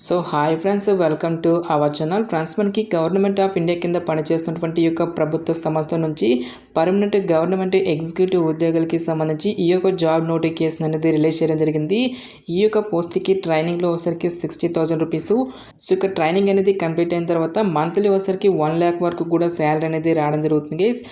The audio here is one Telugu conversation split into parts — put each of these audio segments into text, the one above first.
So hi friends, welcome to our channel. Friends, మనకి గవర్నమెంట్ ఆఫ్ ఇండియా కింద పనిచేస్తున్నటువంటి యొక్క ప్రభుత్వ సంస్థ నుంచి పర్మనెంట్ గవర్నమెంట్ ఎగ్జిక్యూటివ్ ఉద్యోగులకి సంబంధించి ఈ యొక్క జాబ్ నోటిఫికేషన్ అనేది రిలీజ్ చేయడం జరిగింది. ఈ యొక్క పోస్ట్కి ట్రైనింగ్లో వచ్చరికి 60,000 రూపీస్. సో ఇక ట్రైనింగ్ అనేది కంప్లీట్ అయిన తర్వాత మంత్లీ వచ్చరికి 1 lakh వరకు కూడా శాలరీ అనేది రావడం జరుగుతుంది గైస్.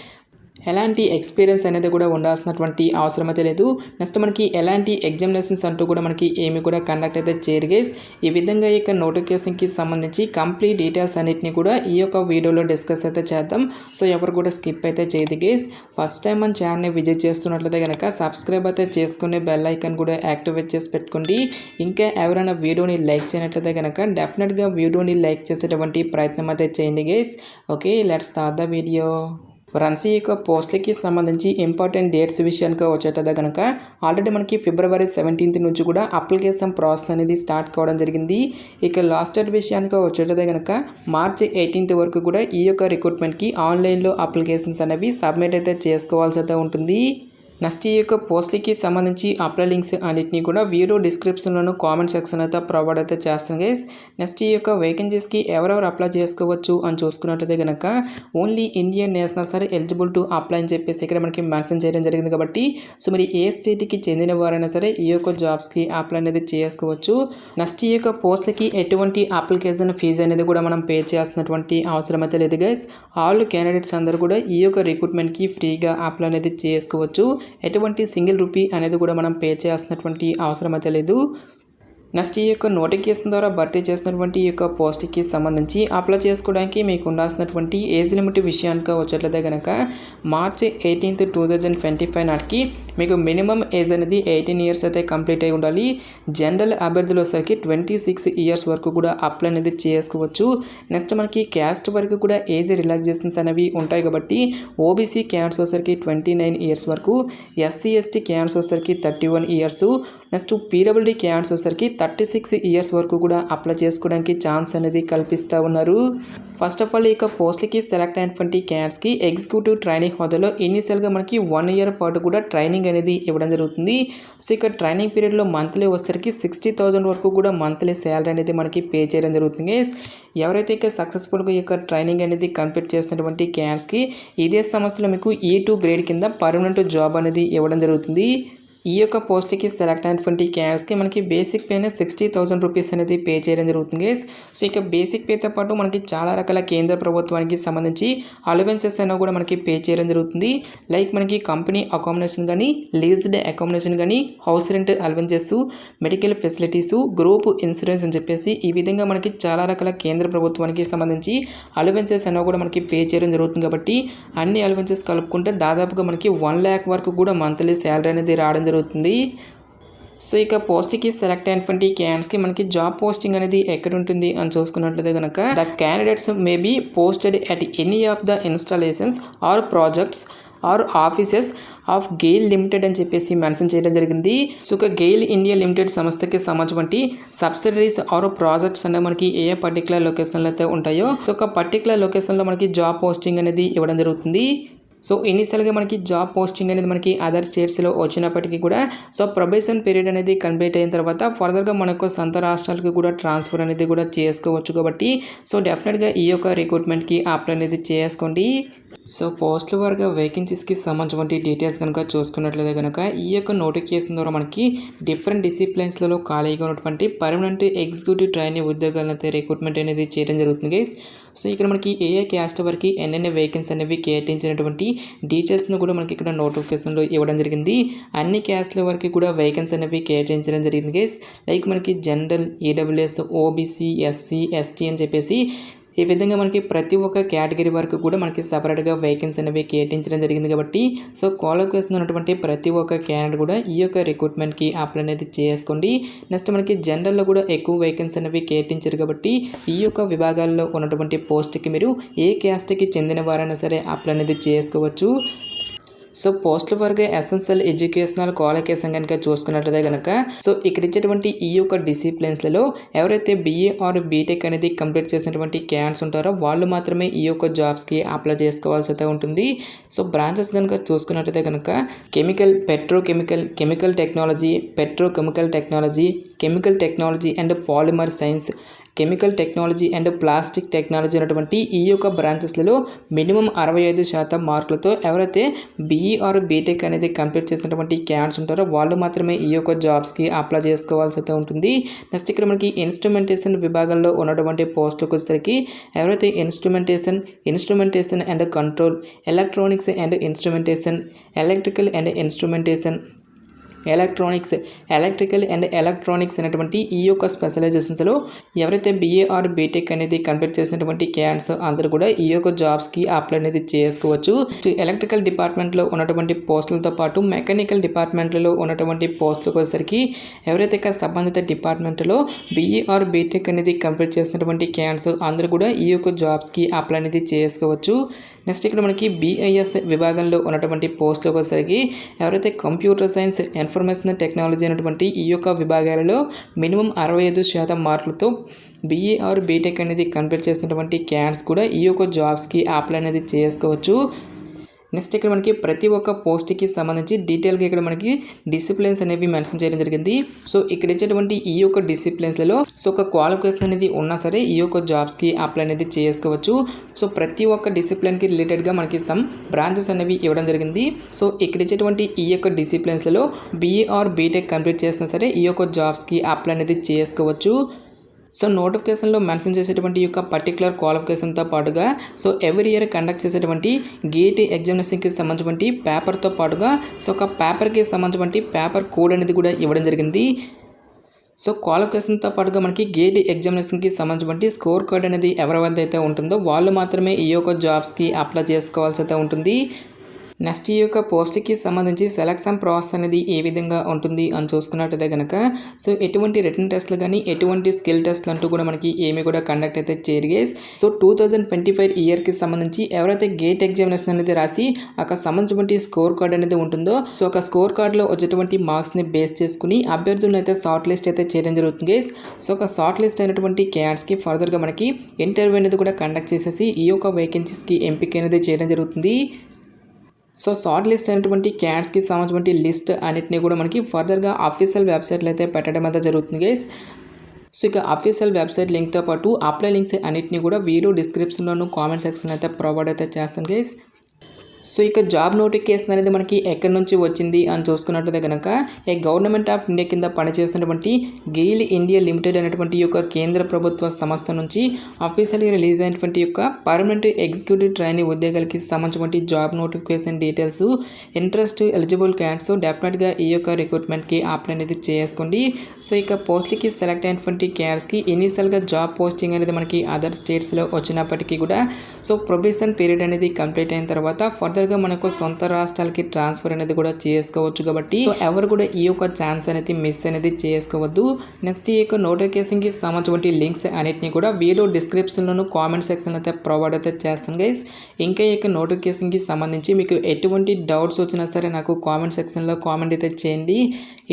ఎలాంటి ఎక్స్పీరియన్స్ అనేది కూడా ఉండాల్సినటువంటి అవసరం అయితే లేదు. నెక్స్ట్ మనకి ఎలాంటి ఎగ్జామినేషన్స్ అంటూ కూడా మనకి ఏమి కూడా కండక్ట్ అయితే చేయరు గైస్. ఈ విధంగా ఈ యొక్క నోటిఫికేషన్కి సంబంధించి కంప్లీట్ డీటెయిల్స్ అన్నిటిని కూడా ఈ యొక్క వీడియోలో డిస్కస్ అయితే చేద్దాం. సో ఎవరు కూడా స్కిప్ అయితే చేయదు గైస్. ఫస్ట్ టైం మన ఛానల్ని విజిట్ చేస్తున్నట్లయితే కనుక సబ్స్క్రైబ్ అయితే చేసుకుని బెల్ ఐకాన్ కూడా యాక్టివేట్ చేసి పెట్టుకోండి. ఇంకా ఎవరైనా వీడియోని లైక్ చేయనట్లయితే కనుక డెఫినెట్గా వీడియోని లైక్ చేసేటువంటి ప్రయత్నం అయితే చేయండి guys. Okay, let's start the video. Friends, ఈ యొక్క పోస్ట్లకి సంబంధించి ఇంపార్టెంట్ డేట్స్ విషయానికి వచ్చేటది కనుక ఆల్రెడీ మనకి February 17th నుంచి కూడా అప్లికేషన్ ప్రాసెస్ అనేది స్టార్ట్ కావడం జరిగింది. ఇక లాస్ట్ డేట్ విషయానికి వచ్చేటది కనుక March 18th వరకు కూడా ఈ యొక్క రిక్రూట్మెంట్కి ఆన్లైన్లో అప్లికేషన్స్ అనేవి సబ్మిట్ అయితే చేసుకోవాల్సి అయితే ఉంటుంది. నెక్స్ట్ ఈ యొక్క పోస్ట్కి సంబంధించి అప్లై లింక్స్ అన్నింటినీ కూడా వీడియో డిస్క్రిప్షన్లోను కామెంట్ సెక్షన్ అయితే ప్రొవైడ్ అయితే చేస్తాను గైస్. నెక్స్ట్ ఈ యొక్క వేకెన్సీస్కి ఎవరెవరు అప్లై చేసుకోవచ్చు అని చూసుకున్నట్లయితే కనుక only Indian nationals are eligible to apply అని చెప్పేసి ఇక్కడ మనకి మెన్షన్ చేయడం జరిగింది. కాబట్టి సో మీరు ఏ స్టేట్కి చెందిన వారైనా సరే ఈ యొక్క జాబ్స్కి అప్లై అనేది చేసుకోవచ్చు. నెక్స్ట్ ఈ యొక్క పోస్ట్లకి ఎటువంటి అప్లికేషన్ ఫీజు అనేది కూడా మనం పే చేస్తున్నటువంటి అవసరం అయితే లేదు గైస్. ఆల్ క్యాండిడేట్స్ అందరూ కూడా ఈ యొక్క రిక్రూట్మెంట్కి ఫ్రీగా అప్లై అనేది చేసుకోవచ్చు. ఎటువంటి సింగిల్ రూపీ అనేది కూడా మనం పే చేయాల్సినటువంటి అవసరం అయితే లేదు. నెక్స్ట్ ఈ యొక్క నోటిఫికేషన్ ద్వారా భర్తీ చేసినటువంటి ఈ యొక్క పోస్ట్కి సంబంధించి అప్లై చేసుకోవడానికి మీకు ఉండాల్సినటువంటి ఏజ్ లిమిట్ విషయానికి వచ్చేట్లయితే కనుక March 18th, 2025 నాటికి మీకు మినిమం ఏజ్ అనేది 18 years అయితే కంప్లీట్ అయి ఉండాలి. జనరల్ అభ్యర్థులు వచ్చరికి 26 years వరకు కూడా అప్లై అనేది చేసుకోవచ్చు. నెక్స్ట్ మనకి క్యాస్ట్ వరకు కూడా ఏజ్ రిలాక్సేషన్స్ అనేవి ఉంటాయి కాబట్టి ఓబీసీ క్యాండిడేట్స్ వచ్చరికి 29 years వరకు, ఎస్సీ ఎస్టీ క్యాండిడేట్స్ వచ్చరికి 31 years, నెక్స్ట్ పీడబ్ల్యూడీ క్యాండిడేట్స్ వచ్చరికి 36 years వరకు కూడా అప్లై చేసుకోవడానికి ఛాన్స్ అనేది కల్పిస్తూ ఉన్నారు. ఫస్ట్ ఆఫ్ ఆల్ ఈ యొక్క పోస్ట్కి సెలెక్ట్ అయినటువంటి క్యాండిడేట్స్కి ఎగ్జిక్యూటివ్ ట్రైనింగ్ హోదాలో ఇనీషియల్గా మనకి 1 year పాటు కూడా ట్రైనింగ్ అనేది ఇవ్వడం జరుగుతుంది. సో ఇక ట్రైనింగ్ పీరియడ్లో మంత్లీ వచ్చరికి 60,000 వరకు కూడా మంత్లీ శాలరీ అనేది మనకి పే చేయడం జరుగుతుంది. ఎవరైతే ఇక సక్సెస్ఫుల్గా ఈ యొక్క ట్రైనింగ్ అనేది కంప్లీట్ చేసినటువంటి క్యాండిడేట్స్కి ఇదే సంస్థలో మీకు E2 గ్రేడ్ కింద పర్మనెంట్ జాబ్ అనేది ఇవ్వడం జరుగుతుంది. ఈ యొక్క పోస్ట్కి సెలెక్ట్ అయినటువంటి క్యాండిడేట్స్కి మనకి బేసిక్ పేనే 60,000 రూపీస్ అనేది పే చేయడం జరుగుతుంది గైస్. సో ఇక బేసిక్ పేతో పాటు మనకి చాలా రకాల కేంద్ర ప్రభుత్వానికి సంబంధించి అలవెన్సెస్ అయినా కూడా మనకి పే చేయడం జరుగుతుంది. లైక్ మనకి కంపెనీ అకామిడేషన్ కానీ, లీజ్డ్ అకామిడేషన్ కానీ, house rent allowances, medical facilities, group insurance అని చెప్పేసి ఈ విధంగా మనకి చాలా రకాల కేంద్ర ప్రభుత్వానికి సంబంధించి అలవెన్సెస్ అయినా కూడా మనకి పే చేయడం జరుగుతుంది. కాబట్టి అన్ని అలవెన్సెస్ కలుపుకుంటే దాదాపుగా మనకి 1 lakh వరకు కూడా మంత్లీ శాలరీ అనేది రావడం జరుగుతుంది. సో ఇక పోస్ట్కి సెలెక్ట్ అయినటువంటి క్యాండిడేట్స్కి మనకి జాబ్ పోస్టింగ్ అనేది ఎక్కడ ఉంటుంది అని చూసుకున్నట్లయితే కనుక the candidates may be posted at any of the installations or projects or offices of GAIL Limited అని చెప్పేసి మెన్షన్ చేయడం జరిగింది. సో ఇక గెయిల్ ఇండియా లిమిటెడ్ సంస్థకి సంబంధించి సబ్సిడరీస్ ఆర్ ప్రాజెక్ట్స్ అనేవి మనకి ఏ పర్టికులర్ లొకేషన్లో అయితే ఉంటాయో సో ఒక పర్టికులర్ లొకేషన్లో మనకి జాబ్ పోస్టింగ్ అనేది ఇవ్వడం జరుగుతుంది. సో ఇనిషియల్గా మనకి జాబ్ పోస్టింగ్ అనేది మనకి అదర్ స్టేట్స్లో వచ్చినప్పటికీ కూడా సో ప్రొబేషన్ పీరియడ్ అనేది కంప్లీట్ అయిన తర్వాత ఫర్దర్గా మనకు సొంత రాష్ట్రాలకు కూడా ట్రాన్స్ఫర్ అనేది కూడా చేసుకోవచ్చు. కాబట్టి సో డెఫినెట్గా ఈ యొక్క రిక్రూట్మెంట్కి అప్లై అనేది చేసుకోండి. సో పోస్టుల వారిగా వేకెన్సీస్కి సంబంధించిన డీటెయిల్స్ కనుక చూసుకున్నట్లయితే కనుక ఈ యొక్క నోటిఫికేషన్ ద్వారా మనకి డిఫరెంట్ డిసిప్లిన్స్లలో ఖాళీగా ఉన్నటువంటి పర్మనెంట్ ఎగ్జిక్యూటివ్ ట్రైనింగ్ ఉద్యోగాలను అయితే రిక్రూట్మెంట్ అనేది చేయడం జరుగుతుంది గైస్. సో ఇక్కడ మనకి ఏ క్యాస్ట్ వరకు ఎన్నెన్ని వేకెన్సీ అనేవి కేటాయించినటువంటి డీటెయిల్స్ను కూడా మనకి ఇక్కడ నోటిఫికేషన్లో ఇవ్వడం జరిగింది. అన్ని క్యాస్ట్ల వరకు కూడా వేకెన్సీ అనేవి కేటాయించడం జరిగింది గైస్. లైక్ మనకి general, EWS, OBC, SC, ST అని చెప్పేసి ఈ విధంగా మనకి ప్రతి ఒక్క కేటగిరీ వరకు కూడా మనకి సపరేట్గా వేకెన్సీ అనేవి కేటాయించడం జరిగింది. కాబట్టి సో క్వాలిఫికేషన్ ఉన్నటువంటి ప్రతి ఒక్క క్యాండిడేట్ కూడా ఈ యొక్క రిక్రూట్మెంట్కి అప్లై అనేది చేసుకోండి. నెక్స్ట్ మనకి జనరల్లో కూడా ఎక్కువ వేకెన్సీ అనేవి కేటాయించారు కాబట్టి ఈ యొక్క విభాగాల్లో ఉన్నటువంటి పోస్ట్కి మీరు ఏ క్యాస్ట్కి చెందిన వారైనా సరే అప్లై అనేది చేసుకోవచ్చు. సో పోస్టుల వరకు ఎసెన్షియల్ ఎడ్యుకేషనల్ క్వాలిఫికేషన్ కనుక చూసుకున్నట్లయితే కనుక సో ఇక్కడ ఇచ్చేటువంటి ఈ యొక్క డిసిప్లిన్స్లలో ఎవరైతే BA ఆర్ బీటెక్ అనేది కంప్లీట్ చేసినటువంటి క్యాండిడేట్స్ ఉంటారో వాళ్ళు మాత్రమే ఈ యొక్క జాబ్స్కి అప్లై చేసుకోవాల్సి అయితే ఉంటుంది. సో బ్రాంచెస్ కనుక చూసుకున్నట్లయితే కనుక chemical, chemical technology, chemical technology and polymer science, chemical technology and plastic technology అనేటువంటి ఈ యొక్క బ్రాంచెస్లలో మినిమం 65% మార్కులతో ఎవరైతే బీఈ ఆర్ బీటెక్ అనేది కంప్లీట్ చేసినటువంటి క్యాండిడేట్స్ ఉంటారో వాళ్ళు మాత్రమే ఈ యొక్క జాబ్స్కి అప్లై చేసుకోవాల్సి అయితే ఉంటుంది. నెక్స్ట్ ఇక్కడ మనకి ఇన్స్ట్రుమెంటేషన్ విభాగంలో ఉన్నటువంటి పోస్టులకు వచ్చేసరికి ఎవరైతే instrumentation and control, electronics and instrumentation, electrical and electronics అనేటువంటి ఈ యొక్క స్పెషలైజేషన్స్లో ఎవరైతే బీఏ ఆర్ బీటెక్ అనేది కంప్లీట్ చేసినటువంటి క్యాండిడేట్స్ అందరూ కూడా ఈ యొక్క జాబ్స్కి అప్లై అనేది చేసుకోవచ్చు. ఎలక్ట్రికల్ డిపార్ట్మెంట్లో ఉన్నటువంటి పోస్టులతో పాటు మెకానికల్ డిపార్ట్మెంట్లో ఉన్నటువంటి పోస్టులకు వచ్చేసరికి ఎవరైతే సంబంధిత డిపార్ట్మెంట్లో బీఏ ఆర్ బీటెక్ అనేది కంప్లీట్ చేసినటువంటి క్యాండిడేట్స్ అందరూ కూడా ఈ యొక్క జాబ్స్కి అప్లై అనేది చేసుకోవచ్చు. నెక్స్ట్ ఇక్కడ మనకి బీఐఎస్ విభాగంలో ఉన్నటువంటి పోస్టులకు వచ్చేసరికి ఎవరైతే కంప్యూటర్ సైన్స్, ఇన్ఫర్మేషన్ టెక్నాలజీ అనేటువంటి ఈ యొక్క విభాగాలలో మినిమం 65% మార్కులతో బీఏ ఆర్ బీటెక్ అనేది కంప్లీట్ చేసినటువంటి క్యాండిడేట్స్ కూడా ఈ యొక్క జాబ్స్కి అప్లై అనేది చేసుకోవచ్చు. నెక్స్ట్ ఇక్కడ మనకి ప్రతి ఒక్క పోస్ట్కి సంబంధించి డీటెయిల్గా ఇక్కడ మనకి డిసిప్లిన్స్ అనేవి మెన్షన్ చేయడం జరిగింది. సో ఇక్కడ ఇచ్చేటువంటి ఈ యొక్క డిసిప్లిన్స్లలో ఒక క్వాలిఫికేషన్ అనేది ఉన్నా సరే ఈ యొక్క జాబ్స్కి అప్లై అనేది చేసుకోవచ్చు. సో ప్రతి ఒక్క డిసిప్లిన్కి రిలేటెడ్గా మనకి సమ్ బ్రాంచెస్ అనేవి ఇవ్వడం జరిగింది. సో ఇక్కడ ఇచ్చేటువంటి ఈ యొక్క డిసిప్లిన్స్లలో బీఏ ఆర్ బీటెక్ కంప్లీట్ చేసినా సరే ఈ యొక్క జాబ్స్కి అప్లై అనేది చేసుకోవచ్చు. సో నోటిఫికేషన్లో మెన్షన్ చేసేటువంటి యొక్క పర్టికులర్ క్వాలిఫికేషన్తో పాటుగా సో ఎవ్రీ ఇయర్ కండక్ట్ చేసేటువంటి గేట్ ఎగ్జామినేషన్కి సంబంధించినటువంటి పేపర్తో పాటుగా సో ఒక పేపర్కి సంబంధించినటువంటి పేపర్ కోడ్ అనేది కూడా ఇవ్వడం జరిగింది. సో క్వాలిఫికేషన్తో పాటుగా మనకి గేట్ ఎగ్జామినేషన్కి సంబంధించినటువంటి స్కోర్ కార్డ్ అనేది ఎవరి వద్ద అయితే ఉంటుందో వాళ్ళు మాత్రమే ఈ యొక్క జాబ్స్కి అప్లై చేసుకోవాల్సి అయితే ఉంటుంది. నెక్స్ట్ ఈ యొక్క పోస్ట్కి సంబంధించి సెలక్షన్ ప్రాసెస్ అనేది ఏ విధంగా ఉంటుంది అని చూసుకున్నట్టయితే కనుక సో ఎటువంటి రిటన్ టెస్ట్లు కానీ ఎటువంటి స్కిల్ టెస్ట్లు అంటూ కూడా మనకి ఏమి కూడా కండక్ట్ అయితే చేయరు గైస్. సో 2025 ఇయర్కి సంబంధించి ఎవరైతే గేట్ ఎగ్జామినేషన్ అనేది రాసి అక్కడ సంబంధించిన స్కోర్ కార్డ్ అనేది ఉంటుందో సో ఒక స్కోర్ కార్డులో వచ్చేటువంటి మార్క్స్ని బేస్ చేసుకుని అభ్యర్థులను అయితే షార్ట్ లిస్ట్ అయితే చేయడం జరుగుతుంది గైస్. సో ఒక షార్ట్ లిస్ట్ అయినటువంటి క్యాండిడేట్స్కి ఫర్దర్గా మనకి ఇంటర్వ్యూ అనేది కూడా కండక్ట్ చేసేసి ఈ యొక్క వేకెన్సీస్కి ఎంపిక అనేది చేయడం జరుగుతుంది. సో షార్ట్ లిస్ట్ అయినటువంటి క్యాండిడేట్స్కి సంబంధించిన లిస్ట్ అన్నిటిని కూడా మనకి ఫర్దర్గా అఫీషియల్ వెబ్సైట్లో అయితే పెట్టడం అయితే జరుగుతుంది గైస్. సో ఇక అఫీషియల్ వెబ్సైట్ లింక్తో పాటు అప్లై లింక్స్ అన్నిటిని కూడా వీడియో డిస్క్రిప్షన్లోను కామెంట్ సెక్షన్ అయితే ప్రొవైడ్ అయితే చేస్తాను గైస్. సో ఇక జాబ్ నోటిఫికేషన్ అనేది మనకి ఎక్కడి నుంచి వచ్చింది అని చూసుకున్నట్లయితే కనుక గవర్నమెంట్ ఆఫ్ ఇండియా కింద పనిచేస్తున్నటువంటి గెయిల్ ఇండియా లిమిటెడ్ అనేటువంటి యొక్క కేంద్ర ప్రభుత్వ సంస్థ నుంచి అఫీషియల్గా రిలీజ్ అయినటువంటి యొక్క పర్మనెంట్ ఎగ్జిక్యూటివ్ ట్రైనింగ్ ఉద్యోగాలకి సంబంధించినటువంటి job notification details interest eligible candidates డెఫినెట్గా ఈ యొక్క రిక్రూట్మెంట్కి అప్లై అనేది చేసుకోండి. సో ఇక పోస్ట్కి సెలెక్ట్ అయినటువంటి క్యాండిడేట్స్కి ఇనీషియల్గా జాబ్ పోస్టింగ్ అనేది మనకి అదర్ స్టేట్స్లో వచ్చినప్పటికీ కూడా సో ప్రొబేషన్ పీరియడ్ అనేది కంప్లీట్ అయిన తర్వాత ఫర్దర్గా మనకు సొంత రాష్ట్రాలకి ట్రాన్స్ఫర్ అనేది కూడా చేసుకోవచ్చు. కాబట్టి సో ఎవరు కూడా ఈ యొక్క ఛాన్స్ అనేది మిస్ అనేది చేసుకోవద్దు. నెక్స్ట్ ఈ యొక్క నోటిఫికేషన్కి సంబంధించిన లింక్స్ అన్నిటిని కూడా వీడియో డిస్క్రిప్షన్లోను కామెంట్ సెక్షన్ అయితే ప్రొవైడ్ అయితే చేస్తాను గైస్. ఇంకా ఈ యొక్క నోటిఫికేషన్కి సంబంధించి మీకు ఎటువంటి డౌట్స్ వచ్చినా సరే నాకు కామెంట్ సెక్షన్లో కామెంట్ అయితే చేయండి.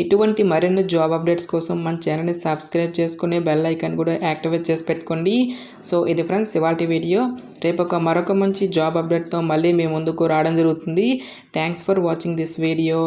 ఇటువంటి మరిన్ని జాబ్ అప్డేట్స్ కోసం మన ఛానల్ని సబ్స్క్రైబ్ చేసుకుని బెల్ ఐకాన్ కూడా యాక్టివేట్ చేసి పెట్టుకోండి. సో ఇది ఫ్రెండ్స్ ఇవాల్టి వీడియో. రేపు మరొక మంచి జాబ్ అప్డేట్తో మళ్ళీ మీ ముందుకు రావడం జరుగుతుంది. Thanks for watching this video.